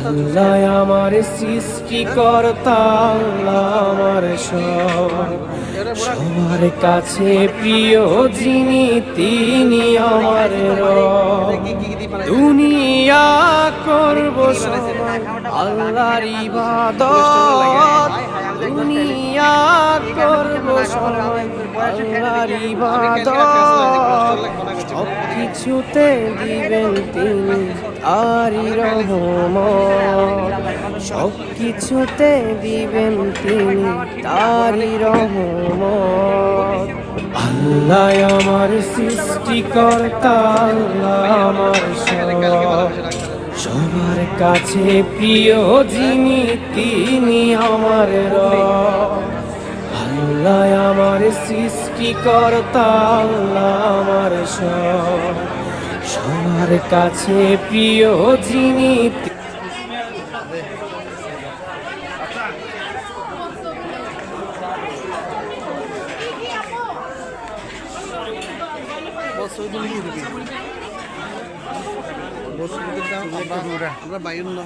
আল্লাহ আমার সৃষ্টিকর্তা, আল্লাহ আমার সবার কাছে প্রিয় যিনি তিনি আমার রব। দুনিয়া করব সবাই আল্লাহর ইবাদত, দুনিয়া করব সবাই আল্লাহর ইবাদত, সব কিছুতে দিবেন তিনি তারই রহমত, সব কিছুতে দিবেন তিনি তারই রহমত। আল্লাহ আমার সৃষ্টিকর্তা, আল্লাহ আমার সবার কাছে প্রিয় যিনি তিনি আমার রব। আল্লাহ আমার সৃষ্টিকর্তা, আল্লাহ আমার সবার কাছে প্রিয় যিনি আমরা বাইর না